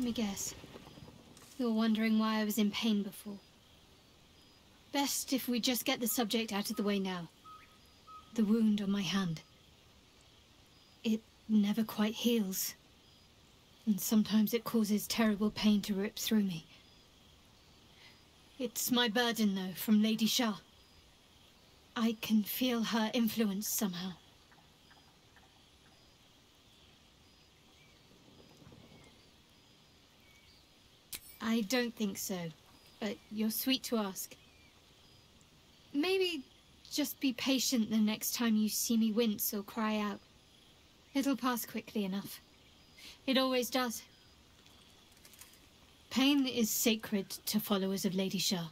me guess. You're wondering why I was in pain before. Best if we just get the subject out of the way now. The wound on my hand. It never quite heals. And sometimes it causes terrible pain to rip through me. It's my burden, though, from Lady Shah. I can feel her influence somehow. I don't think so, but you're sweet to ask. Maybe just be patient the next time you see me wince or cry out. It'll pass quickly enough. It always does. Pain is sacred to followers of Lady Shah.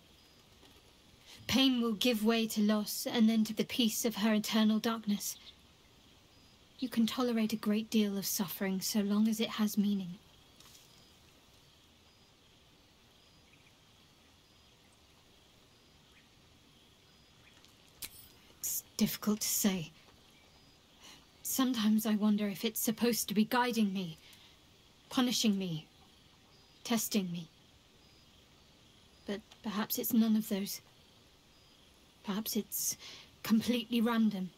Pain will give way to loss and then to the peace of her eternal darkness. You can tolerate a great deal of suffering so long as it has meaning. It's difficult to say. Sometimes I wonder if it's supposed to be guiding me, punishing me, testing me. But perhaps it's none of those. Perhaps it's completely random.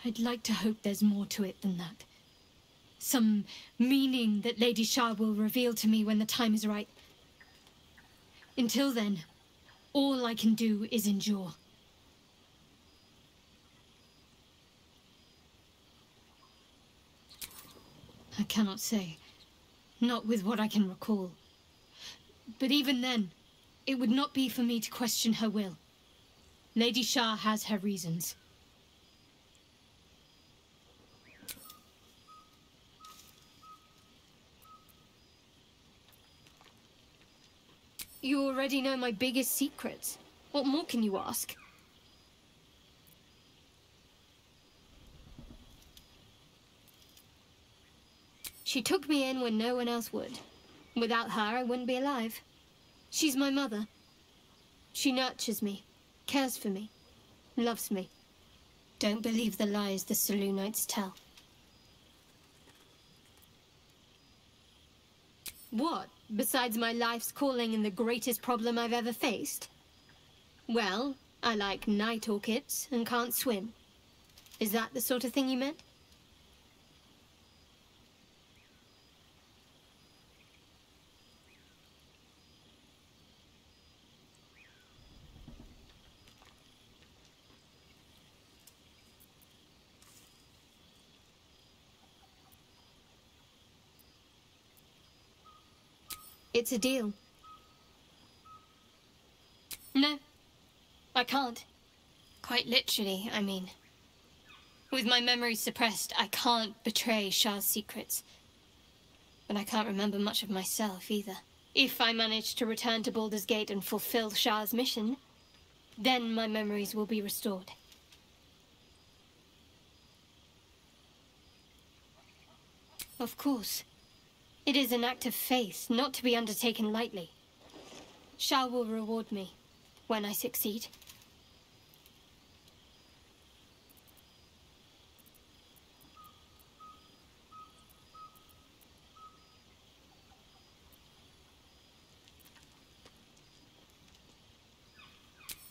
I'd like to hope there's more to it than that. Some meaning that Lady Shah will reveal to me when the time is right. Until then, all I can do is endure. I cannot say. Not with what I can recall. But even then, it would not be for me to question her will. Lady Shah has her reasons. You already know my biggest secrets. What more can you ask? She took me in when no one else would. Without her, I wouldn't be alive. She's my mother. She nurtures me, cares for me, loves me. Don't believe the lies the Selûnites tell. What? Besides my life's calling and the greatest problem I've ever faced? Well, I like night orchids and can't swim. Is that the sort of thing you meant? It's a deal. No, I can't. Quite literally, I mean. With my memory suppressed, I can't betray Shah's secrets. But I can't remember much of myself, either. If I manage to return to Baldur's Gate and fulfill Shah's mission, then my memories will be restored. Of course. It is an act of faith, not to be undertaken lightly. Shah will reward me when I succeed.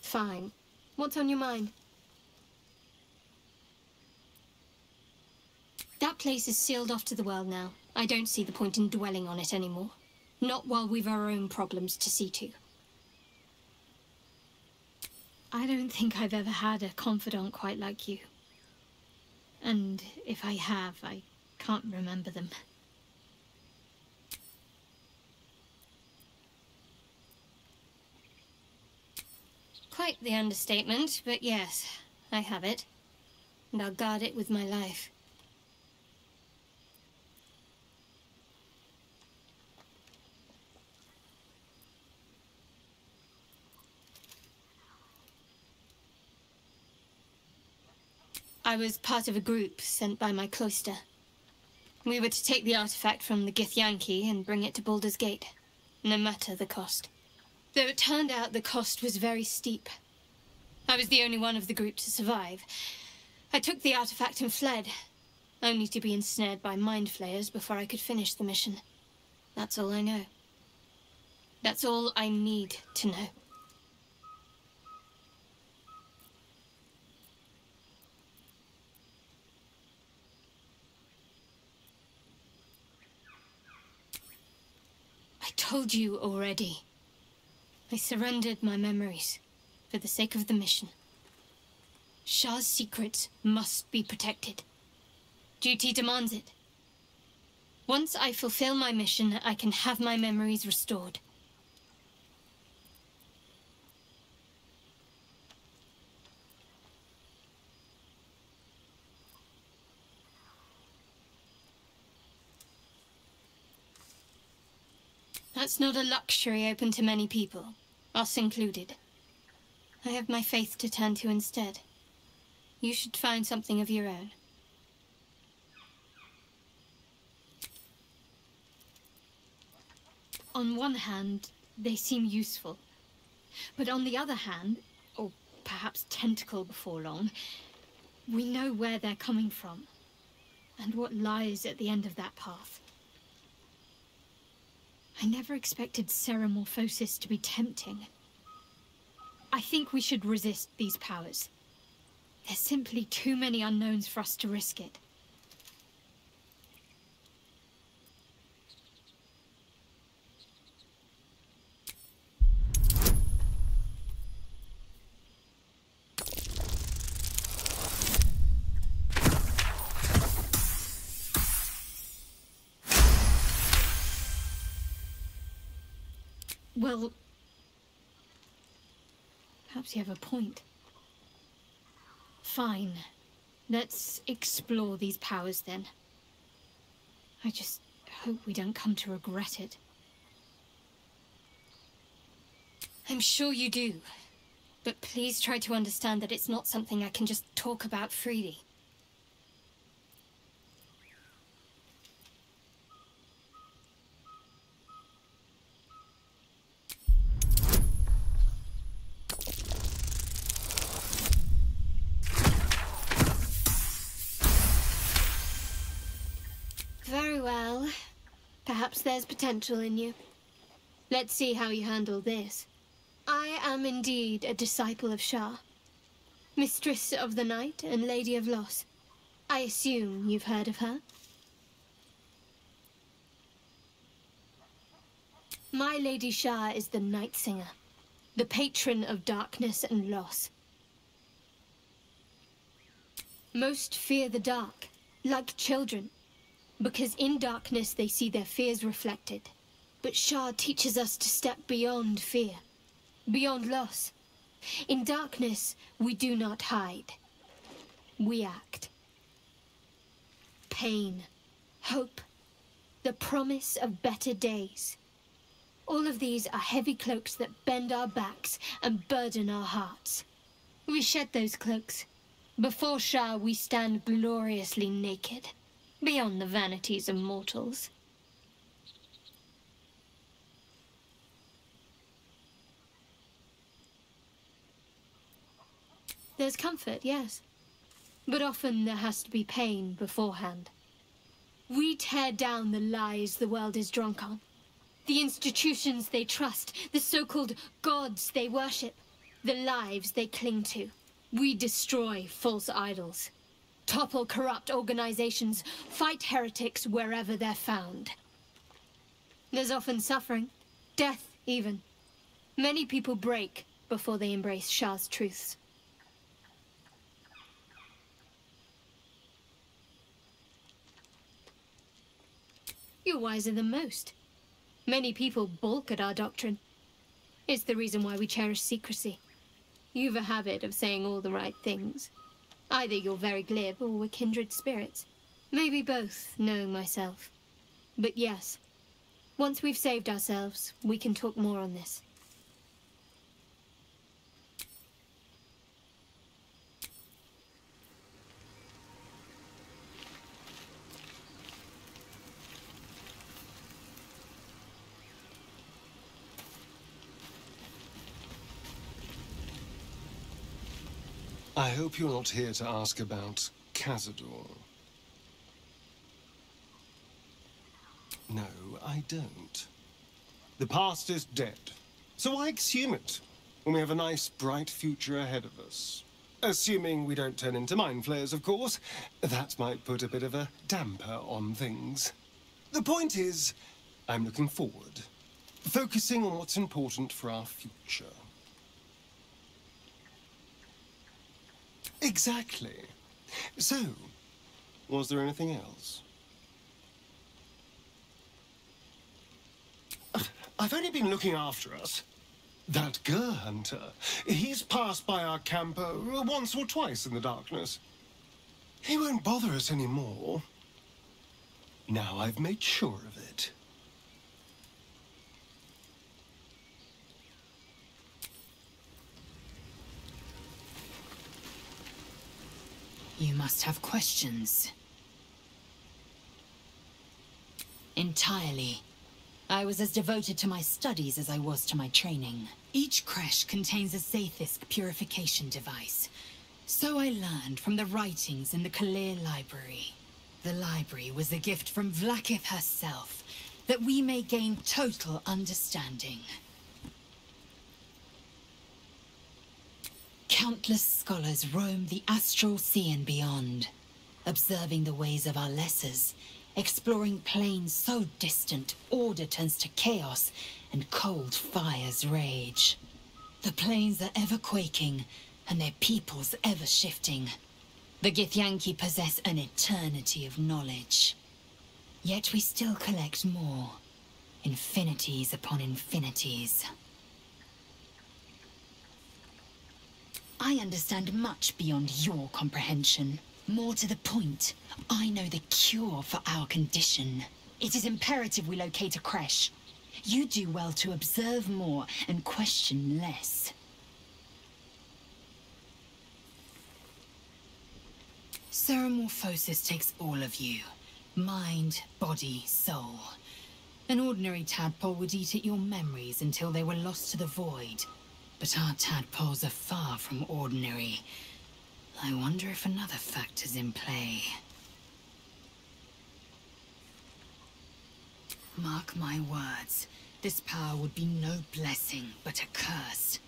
Fine. What's on your mind? That place is sealed off to the world now. I don't see the point in dwelling on it anymore. Not while we've our own problems to see to. I don't think I've ever had a confidant quite like you. And if I have, I can't remember them. Quite the understatement, but yes, I have it. And I'll guard it with my life. I was part of a group sent by my cloister. We were to take the artifact from the Githyanki and bring it to Baldur's Gate, no matter the cost. Though it turned out the cost was very steep. I was the only one of the group to survive. I took the artifact and fled, only to be ensnared by Mind Flayers before I could finish the mission. That's all I know. That's all I need to know. I told you already. I surrendered my memories for the sake of the mission. Shah's secrets must be protected. Duty demands it. Once I fulfill my mission, I can have my memories restored. That's not a luxury open to many people, us included. I have my faith to turn to instead. You should find something of your own. On one hand, they seem useful. But on the other hand, or perhaps tentacle before long, we know where they're coming from, and what lies at the end of that path. I never expected ceremorphosis to be tempting. I think we should resist these powers. There's simply too many unknowns for us to risk it. Well, perhaps you have a point. Fine. Let's explore these powers then. I just hope we don't come to regret it. I'm sure you do. But please try to understand that it's not something I can just talk about freely. Very well. Perhaps there's potential in you. Let's see how you handle this. I am indeed a disciple of Shah. Mistress of the Night and Lady of Loss. I assume you've heard of her? My Lady Shah is the Night Singer, the patron of darkness and loss. Most fear the dark, like children, because in darkness they see their fears reflected. But Shah teaches us to step beyond fear, beyond loss. In darkness, we do not hide. We act. Pain, hope, the promise of better days. All of these are heavy cloaks that bend our backs and burden our hearts. We shed those cloaks. Before Shah, we stand gloriously naked, beyond the vanities of mortals. There's comfort, yes. But often there has to be pain beforehand. We tear down the lies the world is drunk on. The institutions they trust, the so-called gods they worship, the lives they cling to. We destroy false idols, topple corrupt organizations, fight heretics wherever they're found. There's often suffering, death even. Many people break before they embrace Shah's truths. You're wiser than most. Many people balk at our doctrine. It's the reason why we cherish secrecy. You've a habit of saying all the right things. Either you're very glib or we're kindred spirits. Maybe both, knowing myself. But yes, once we've saved ourselves, we can talk more on this. I hope you're not here to ask about Cazador. No, I don't. The past is dead, so why exhume it when we have a nice, bright future ahead of us? Assuming we don't turn into Mind Flayers, of course. That might put a bit of a damper on things. The point is, I'm looking forward, focusing on what's important for our future. Exactly. So, was there anything else? I've only been looking after us. That Gur hunter, he's passed by our camper once or twice in the darkness. He won't bother us anymore. Now I've made sure of it. You must have questions. Entirely. I was as devoted to my studies as I was to my training. Each creche contains a Zaithisk purification device. So I learned from the writings in the Kalir library. The library was a gift from Vlaakith herself, that we may gain total understanding. Countless scholars roam the astral sea and beyond, observing the ways of our lessers, exploring planes so distant, order turns to chaos, and cold fires rage. The planes are ever quaking, and their peoples ever shifting. The Githyanki possess an eternity of knowledge. Yet we still collect more, infinities upon infinities. I understand much beyond your comprehension. More to the point, I know the cure for our condition. It is imperative we locate a creche. You do well to observe more and question less. Ceremorphosis takes all of you. Mind, body, soul. An ordinary tadpole would eat at your memories until they were lost to the void. But our tadpoles are far from ordinary. I wonder if another factor's in play. Mark my words, this power would be no blessing, but a curse.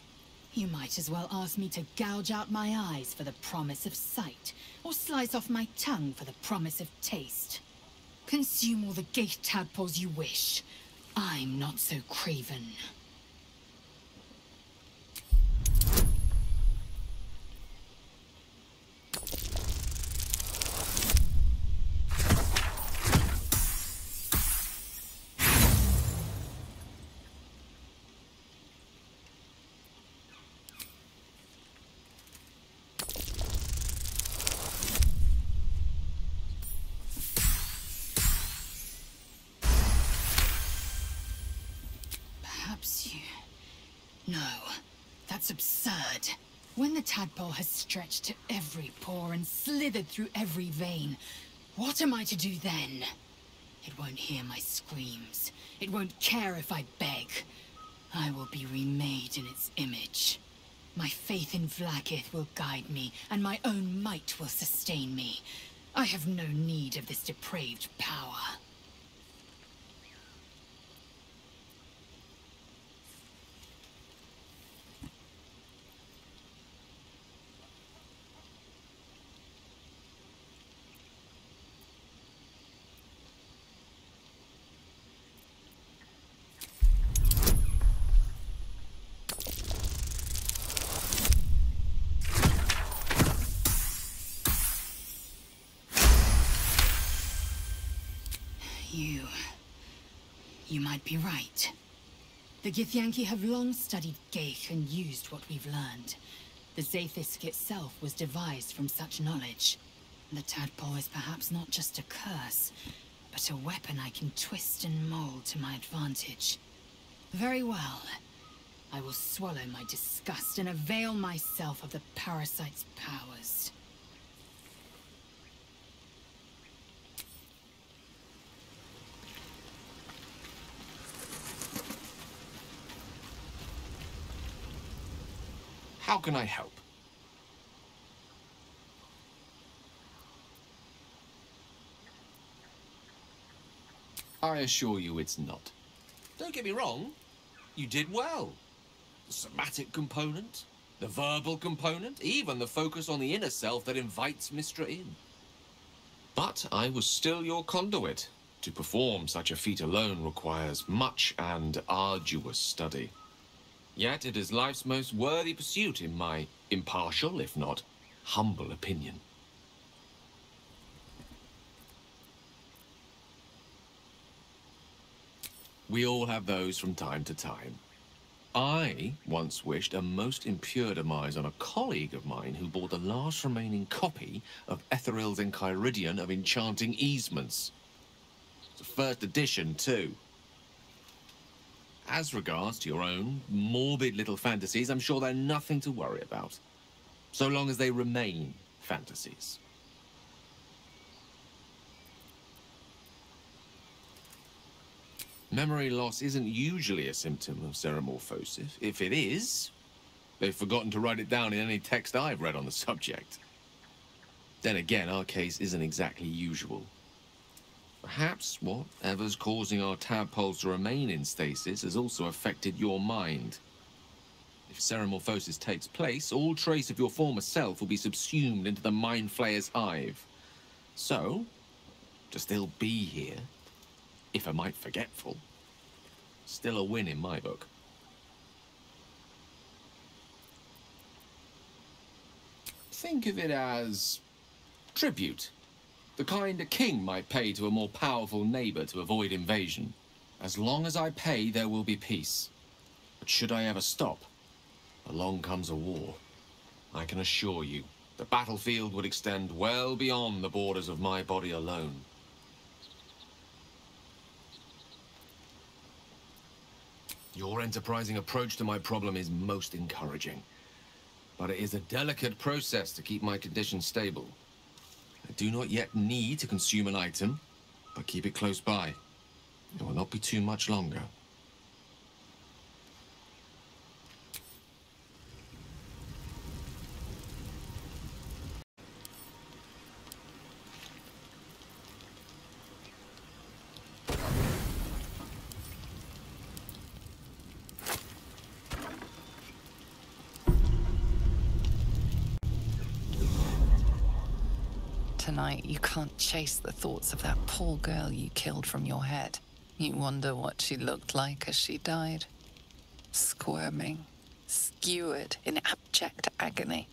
You might as well ask me to gouge out my eyes for the promise of sight, or slice off my tongue for the promise of taste. Consume all the gate tadpoles you wish. I'm not so craven. No, that's absurd. When the tadpole has stretched to every pore and slithered through every vein, what am I to do then? It won't hear my screams. It won't care if I beg. I will be remade in its image. My faith in Vlaakith will guide me, and my own might will sustain me. I have no need of this depraved power. You might be right. The Githyanki have long studied Geich and used what we've learned. The Zaithisk itself was devised from such knowledge. The tadpole is perhaps not just a curse, but a weapon I can twist and mold to my advantage. Very well. I will swallow my disgust and avail myself of the parasite's powers. How can I help? I assure you it's not. Don't get me wrong, you did well. The somatic component, the verbal component, even the focus on the inner self that invites Mistra in. But I was still your conduit. To perform such a feat alone requires much and arduous study. Yet it is life's most worthy pursuit in my impartial, if not humble opinion. We all have those from time to time. I once wished a most impure demise on a colleague of mine who bought the last remaining copy of Etheril's Enchiridion of Enchanting Easements. It's the first edition, too. As regards to your own morbid little fantasies, I'm sure they're nothing to worry about. So long as they remain fantasies. Memory loss isn't usually a symptom of ceremorphosis. If it is, they've forgotten to write it down in any text I've read on the subject. Then again, our case isn't exactly usual. Perhaps whatever's causing our tadpoles to remain in stasis has also affected your mind. If ceremorphosis takes place, all trace of your former self will be subsumed into the Mind Flayer's hive. So, to still be here, if a mite forgetful, still a win in my book. Think of it as tribute. The kind a king might pay to a more powerful neighbor to avoid invasion. As long as I pay, there will be peace. But should I ever stop, along comes a war. I can assure you, the battlefield would extend well beyond the borders of my body alone. Your enterprising approach to my problem is most encouraging. But it is a delicate process to keep my condition stable. I do not yet need to consume an item, but keep it close by. It will not be too much longer. Tonight, you can't chase the thoughts of that poor girl you killed from your head. You wonder what she looked like as she died. Squirming, skewered in abject agony.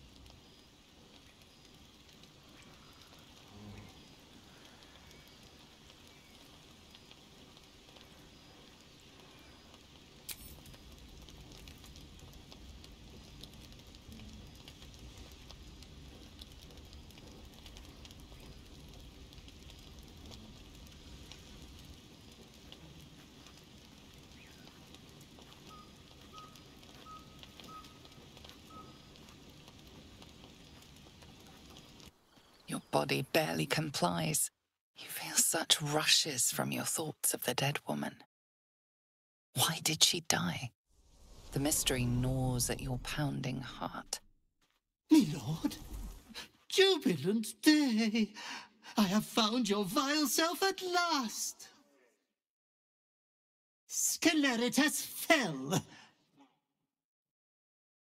Your body barely complies. You feel such rushes from your thoughts of the dead woman. Why did she die? The mystery gnaws at your pounding heart. Me lord, jubilant day! I have found your vile self at last! Sceleritas fell.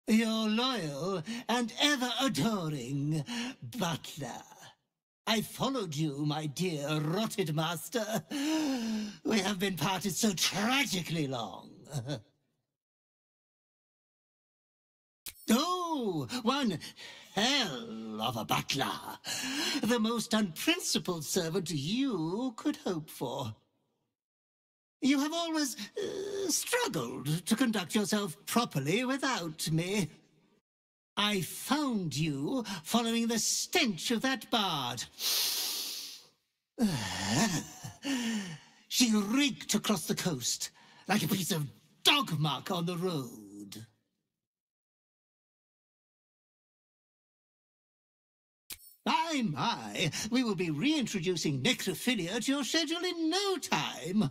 Your loyal and ever-adoring butler. I followed you, my dear rotted master. We have been parted so tragically long. Oh, one hell of a butler. The most unprincipled servant you could hope for. You have always struggled to conduct yourself properly without me. I found you following the stench of that bard. She reeked across the coast like a piece of dog muck on the road. My, we will be reintroducing necrophilia to your schedule in no time.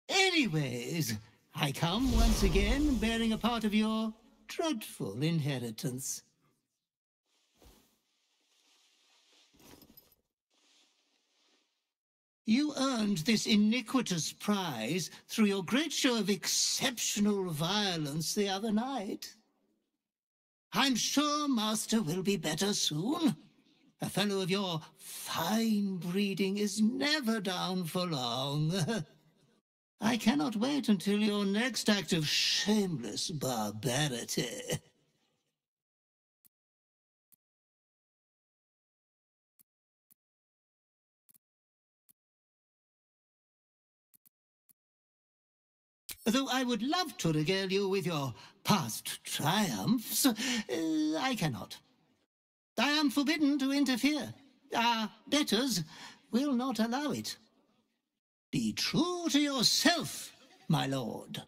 Anyways, I come once again bearing a part of your dreadful inheritance. You earned this iniquitous prize through your great show of exceptional violence the other night. I'm sure Master will be better soon. A fellow of your fine breeding is never down for long. I cannot wait until your next act of shameless barbarity. Though I would love to regale you with your past triumphs, I cannot. I am forbidden to interfere. Our betters will not allow it. Be true to yourself, my lord.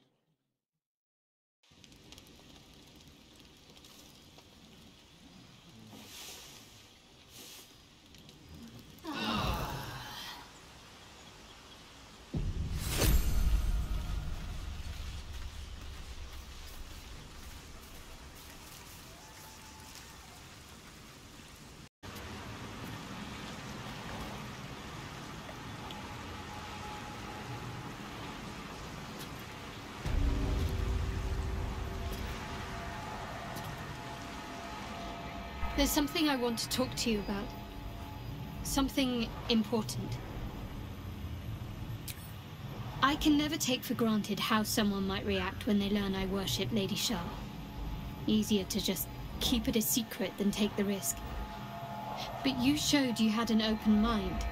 There's something I want to talk to you about. Something important. I can never take for granted how someone might react when they learn I worship Lady Shah. Easier to just keep it a secret than take the risk. But you showed you had an open mind.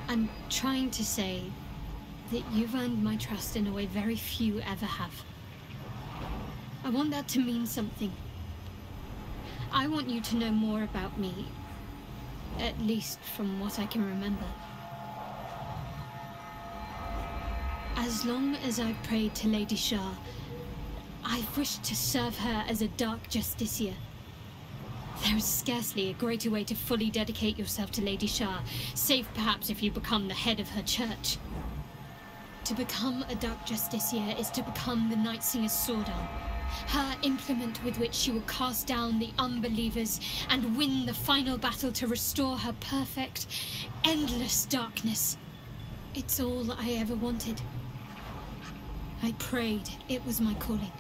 I'm trying to say that you've earned my trust in a way very few ever have. I want that to mean something. I want you to know more about me, at least from what I can remember. As long as I've prayed to Lady Shah, I've wished to serve her as a dark justiciar. There is scarcely a greater way to fully dedicate yourself to Lady Shah, save perhaps if you become the head of her church. To become a dark justiciar is to become the Night Singer's sword arm. Her implement with which she will cast down the unbelievers and win the final battle to restore her perfect, endless darkness. It's all I ever wanted. I prayed it was my calling.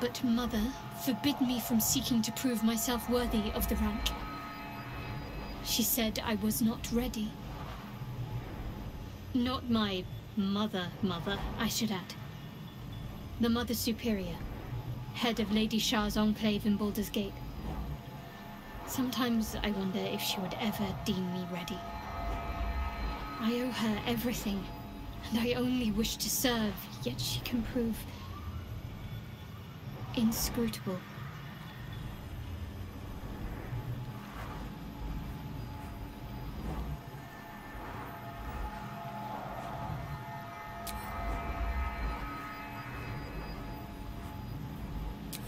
But Mother forbid me from seeking to prove myself worthy of the rank. She said I was not ready. Not my mother, I should add. The Mother Superior. Head of Lady Shah's enclave in Baldur's Gate. Sometimes I wonder if she would ever deem me ready. I owe her everything, and I only wish to serve, yet she can prove inscrutable.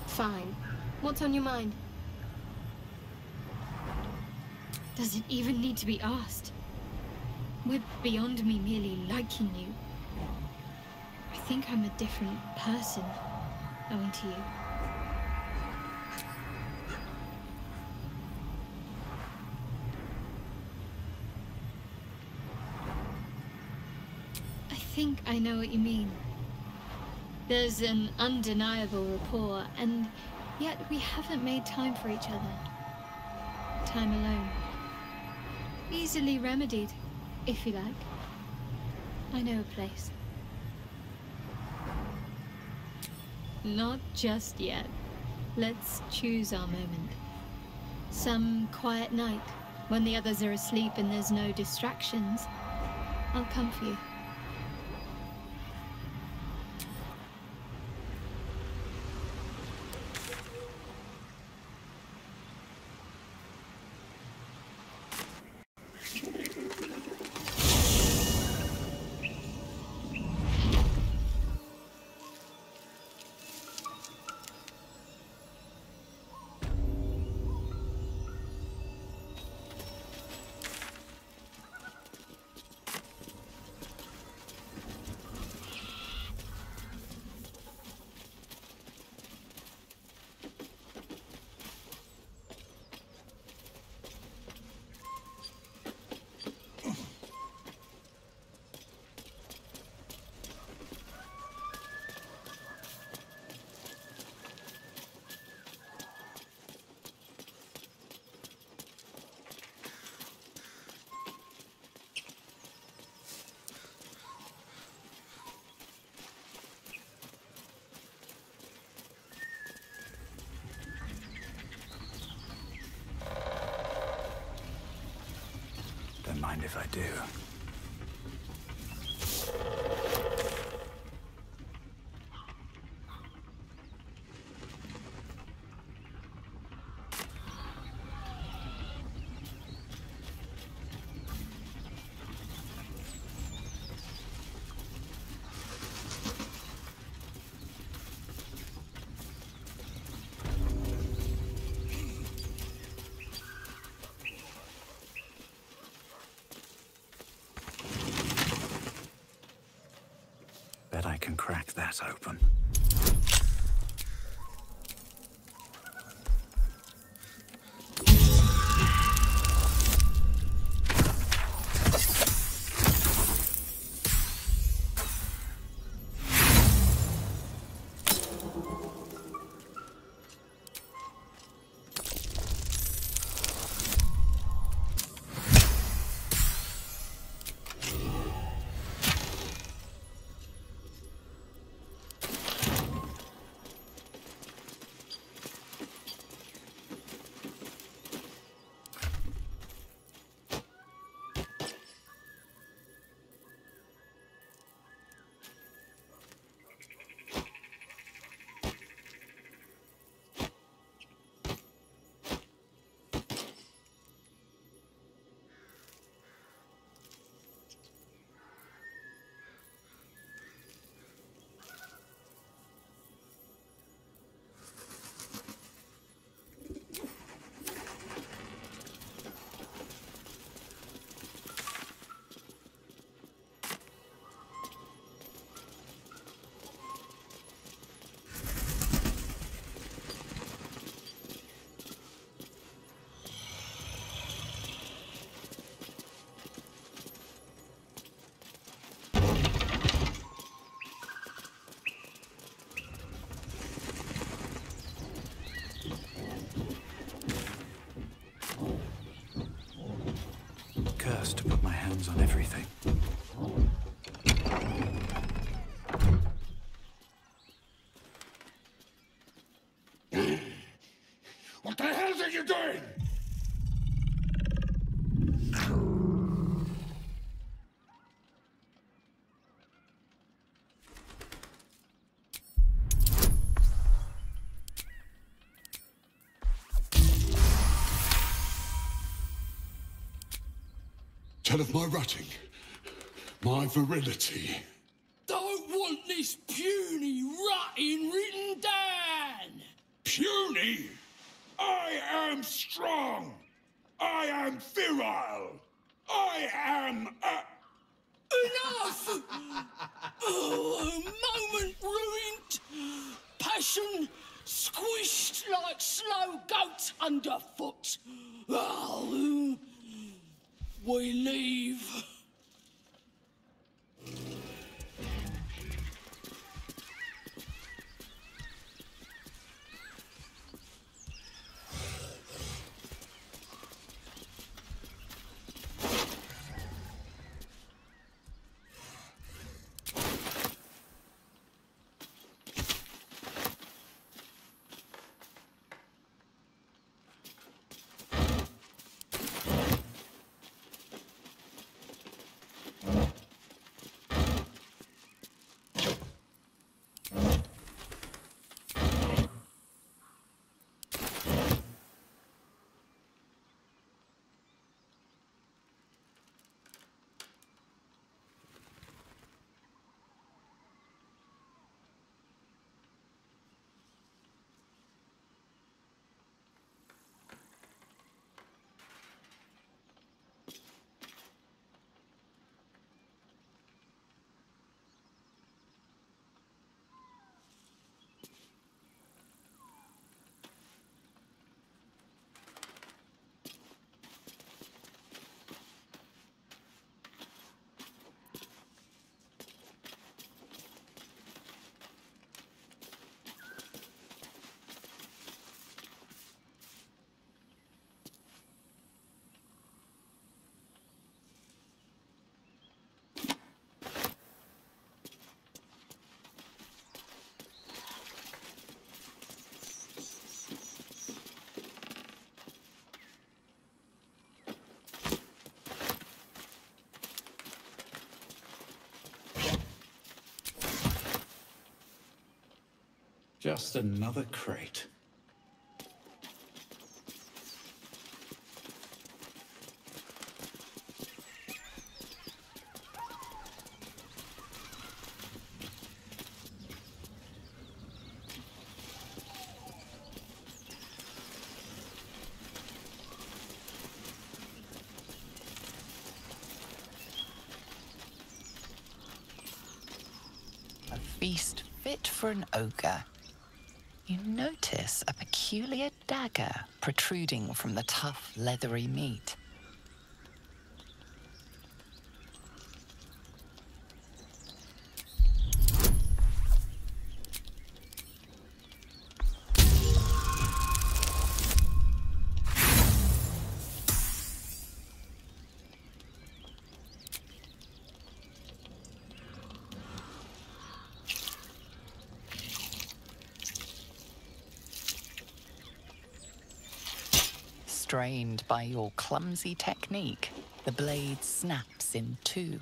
Fine. What's on your mind? Does it even need to be asked? We're beyond me merely liking you. I think I'm a different person, owing to you. I think I know what you mean. There's an undeniable rapport, and yet we haven't made time for each other. Time alone. Easily remedied, if you like. I know a place. Not just yet. Let's choose our moment. Some quiet night, when the others are asleep and there's no distractions, I'll come for you. mind if I do. Bet I can crack that open. Cursed to put my hands on everything. What the hell are you doing? Tell of my rutting, my virility. Don't want this puny rutting written down. Puny? I am strong. I am virile. I am Enough! Oh, a moment ruined. Passion squished like slow goats underfoot. Oh, we leave. Just another crate. A feast fit for an ogre. You notice a peculiar dagger protruding from the tough, leathery meat. Strained by your clumsy technique, the blade snaps in two.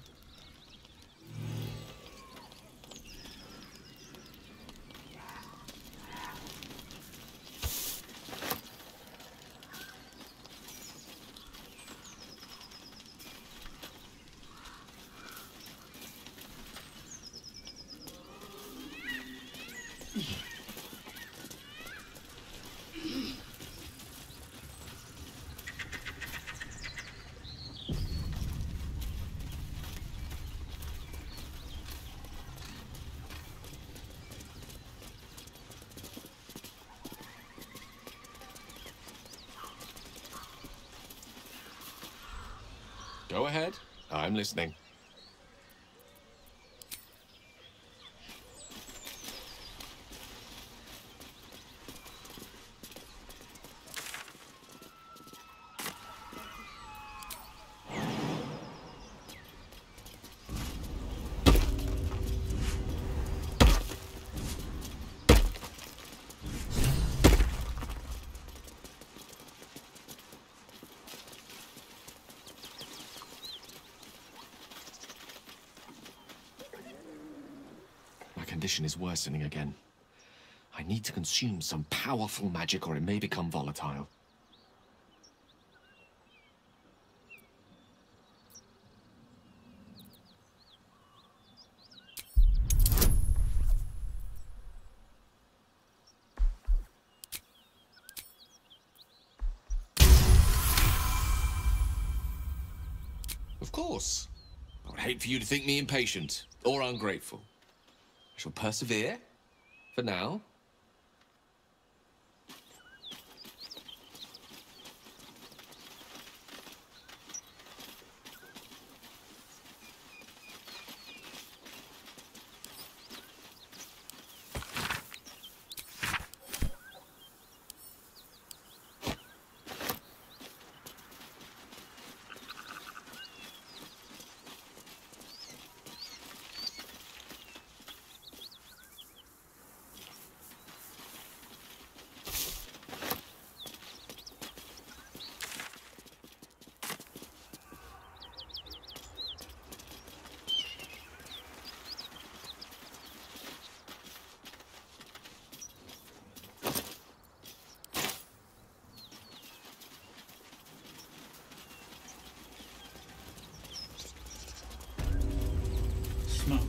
Go ahead. I'm listening. Condition is worsening again. I need to consume some powerful magic or it may become volatile. Of course. I would hate for you to think me impatient or ungrateful. I shall persevere, for now. Smoke.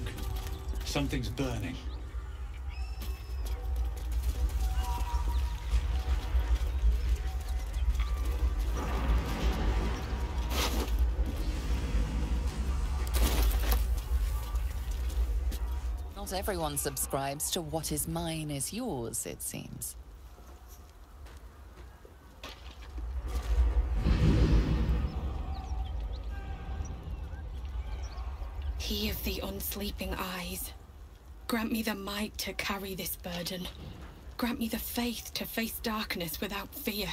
Something's burning. Not everyone subscribes to what is mine is yours, it seems. He of the unsleeping eyes, grant me the might to carry this burden. Grant me the faith to face darkness without fear.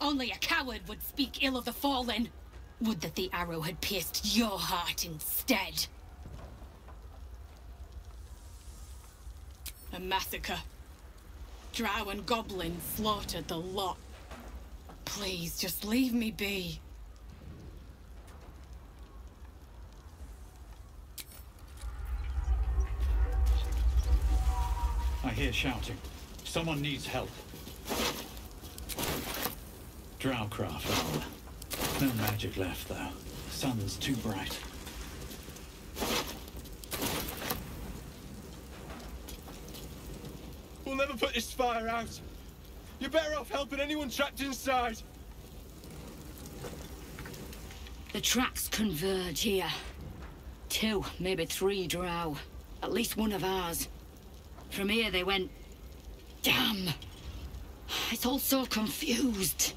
Only a coward would speak ill of the fallen. Would that the arrow had pierced your heart instead. A massacre. Drow and goblins slaughtered the lot. Please, just leave me be. I hear shouting. Someone needs help. Drowcraft armor. No magic left, though. The sun's too bright. We'll never put this fire out. You're better off helping anyone trapped inside. The tracks converge here. 2, maybe 3 drow. At least one of ours. From here they went... Damn! It's all so confused.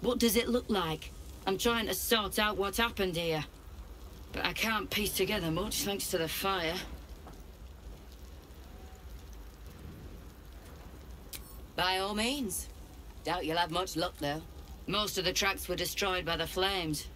What does it look like? I'm trying to sort out what happened here. But I can't piece together much thanks to the fire. By all means. Doubt you'll have much luck, though. Most of the tracks were destroyed by the flames.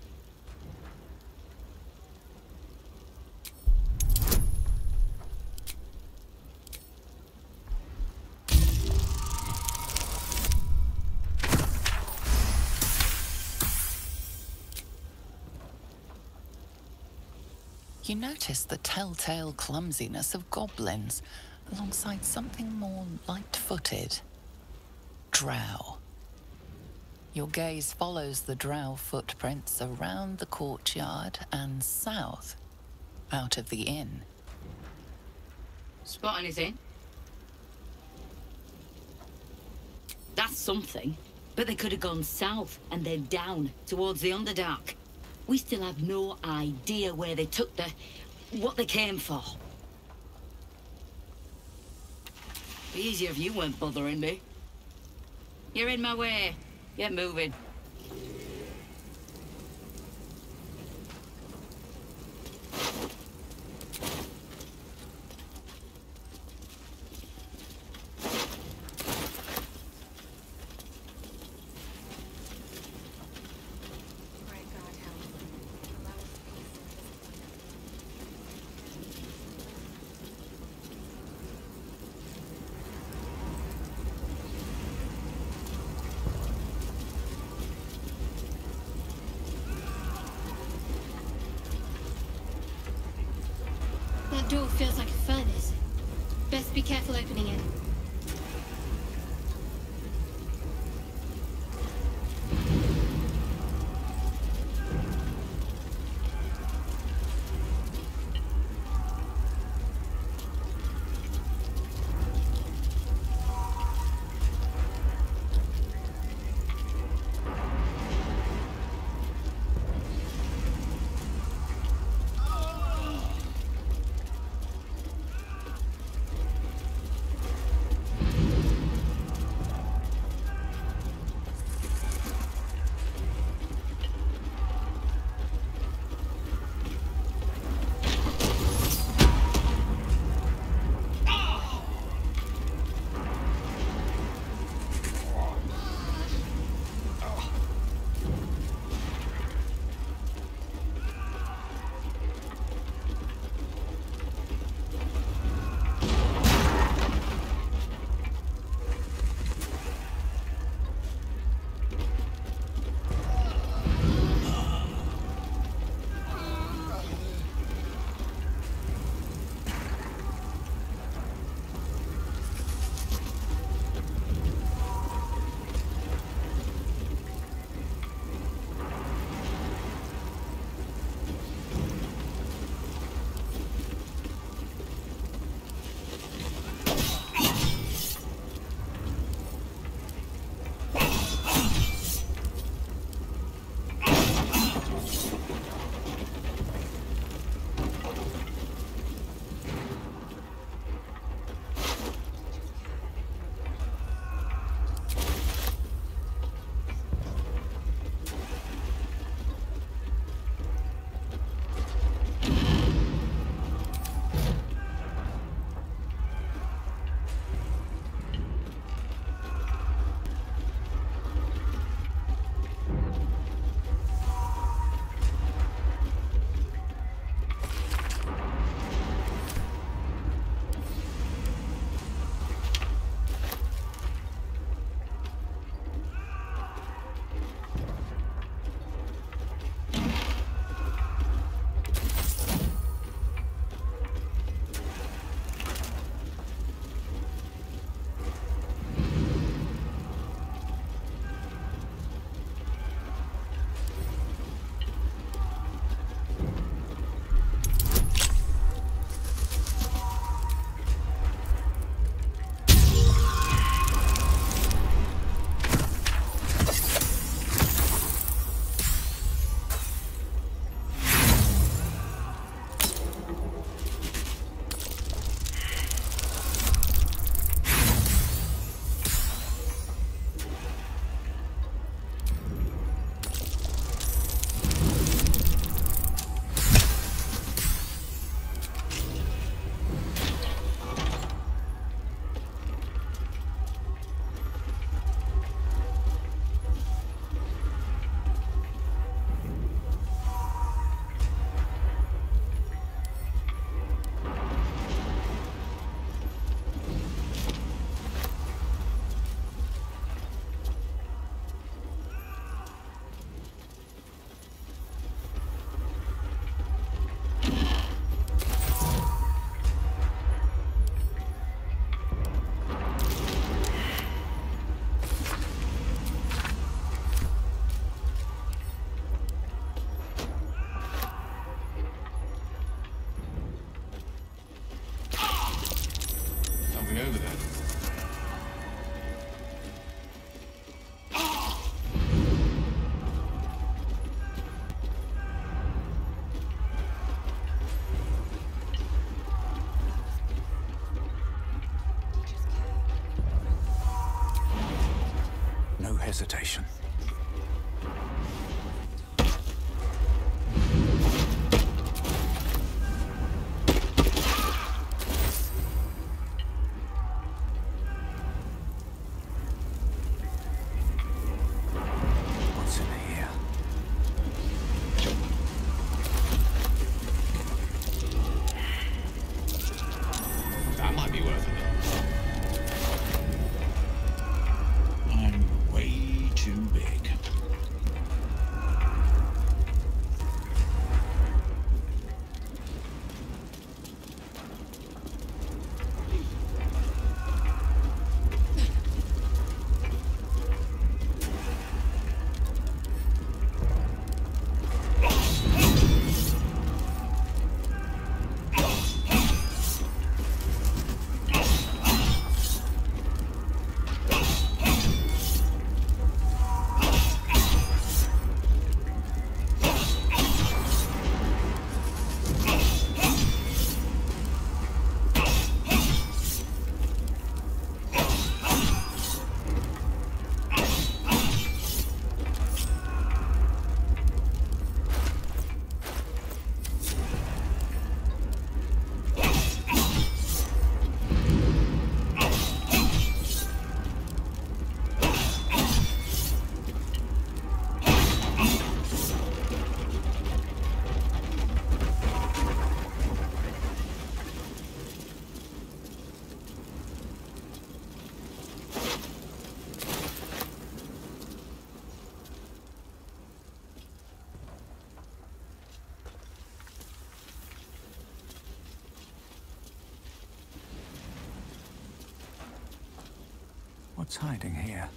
You notice the telltale clumsiness of goblins, alongside something more light-footed. Drow. Your gaze follows the drow footprints around the courtyard and south, out of the inn. Spot anything? That's something. But they could have gone south and then down towards the Underdark. We still have no idea where they took what they came for. Be easier if you weren't bothering me. You're in my way. Get moving. That door feels like a furnace. Best be careful opening it. hesitation. What's in here? That might be worth it. I'm way too big. What's hiding here?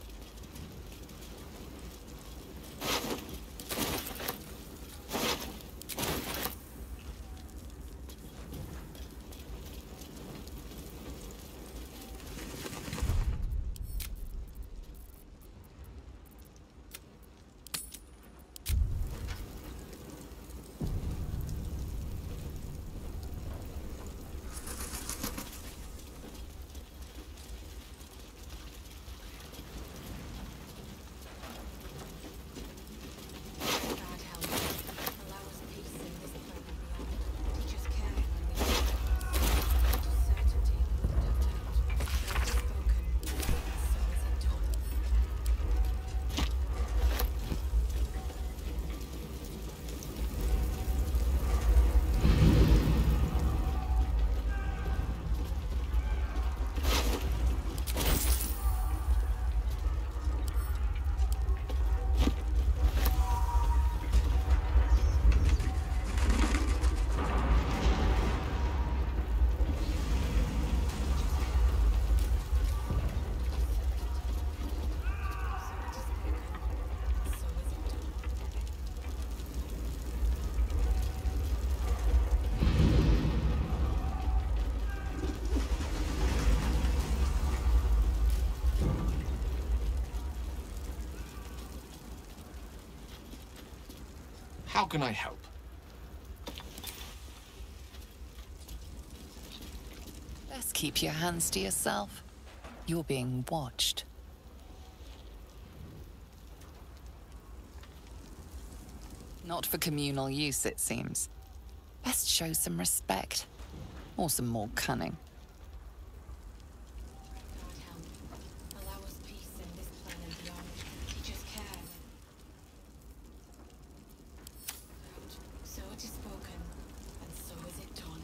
How can I help? Best keep your hands to yourself. You're being watched. Not for communal use, it seems. Best show some respect. Or some more cunning. Allow us peace in this plane and beyond. Teach us care. So it is spoken, and so is it done.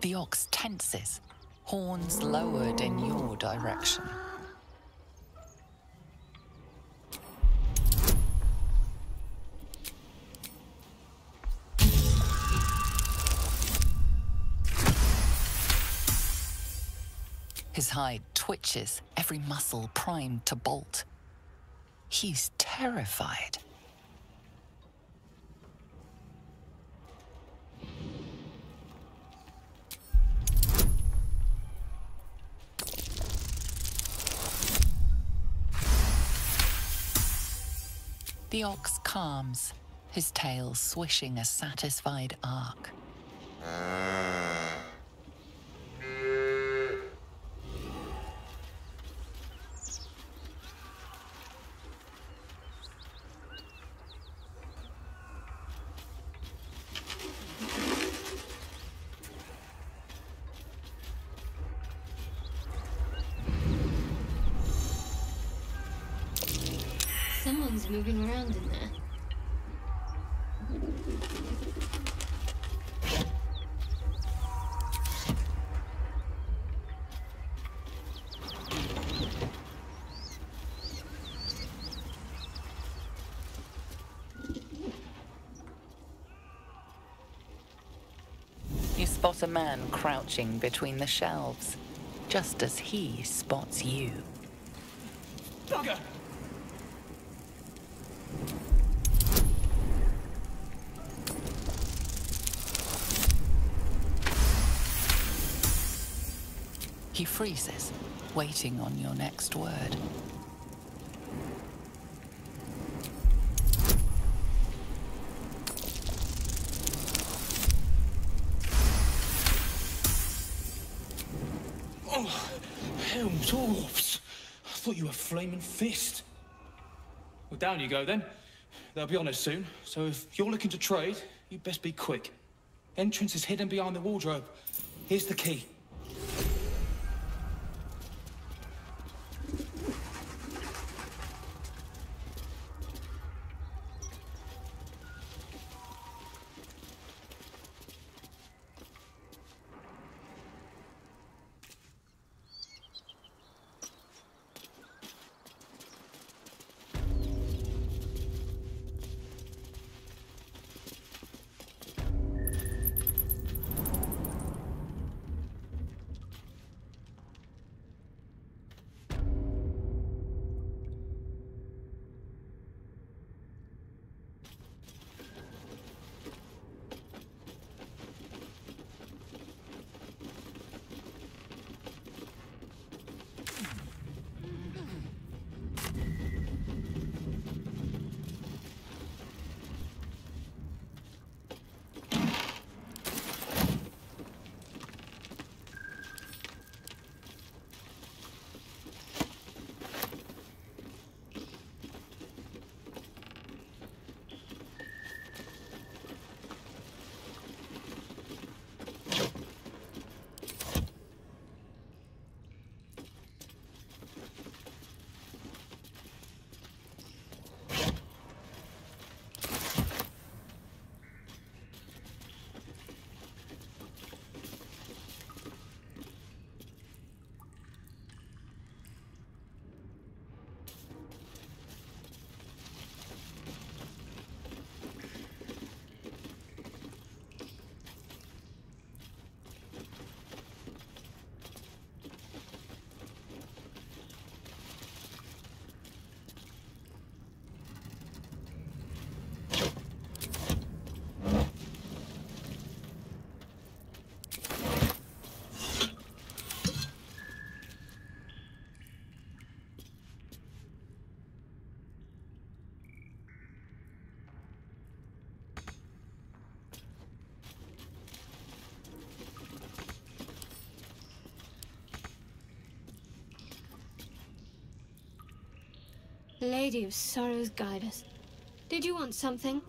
The ox tenses. horns lowered in your direction. His hide twitches, every muscle primed to bolt. He's terrified. The ox calms, his tail swishing a satisfied arc. Someone's moving around in there. You spot a man crouching between the shelves, just as he spots you. Bugger! He freezes, waiting on your next word. Oh, hell, dwarves! I thought you were Flaming Fist. Well, down you go then. They'll be on us soon, so if you're looking to trade, you'd best be quick. Entrance is hidden behind the wardrobe. Here's the key. Lady of Sorrows, guide us. Did you want something?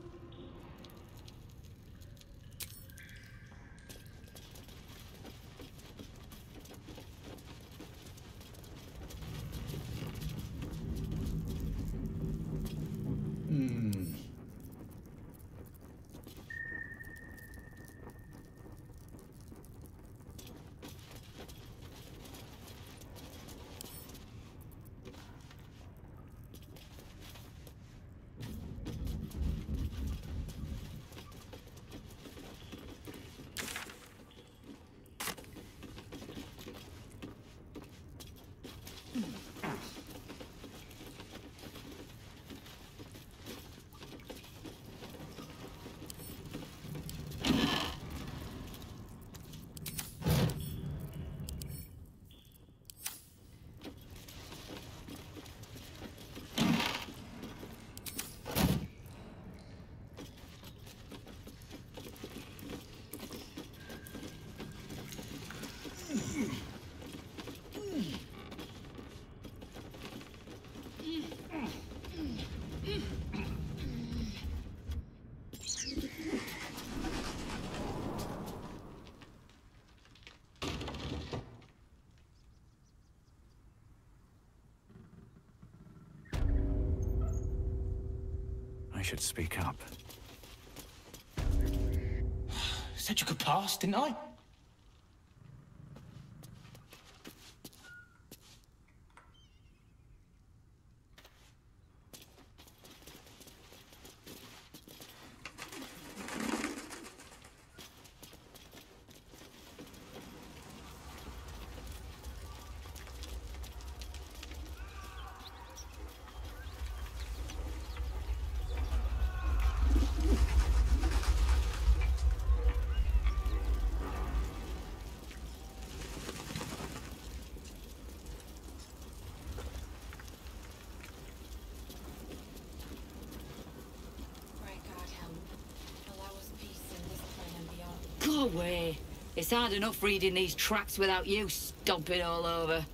I should speak up. Said you could pass, didn't I? Go away. It's hard enough reading these tracks without you stomping all over.